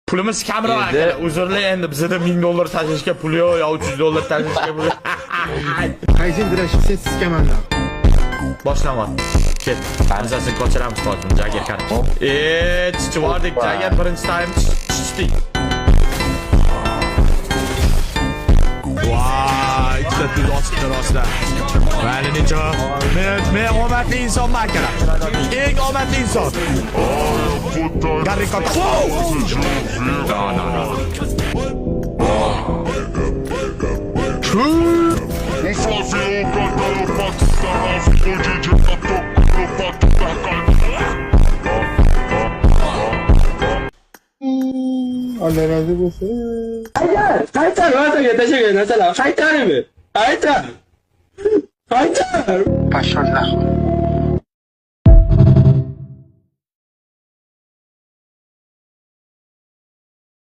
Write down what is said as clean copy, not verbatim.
Pulimiz kamroq aka. Uzrli endi bizda $1000 tashishga pul yo'q, yo $300 tashishga pul yo'q. Qaysi dirashibsiz sizga manda? Boshlamat. Ket. Bizasi ko'chiramiz hozir Jager qarab. Chichivordik Jager birinchi taym chichdik. Voy, ikkita tuz ochdi rostdan. Vali necha? Men omadli insonman akalar. Eng omadli inson. Garri Kota. No. Allah razı olsun. Haytar varsa yetecek mesela. Haytar mı? Haytar. Maşallah.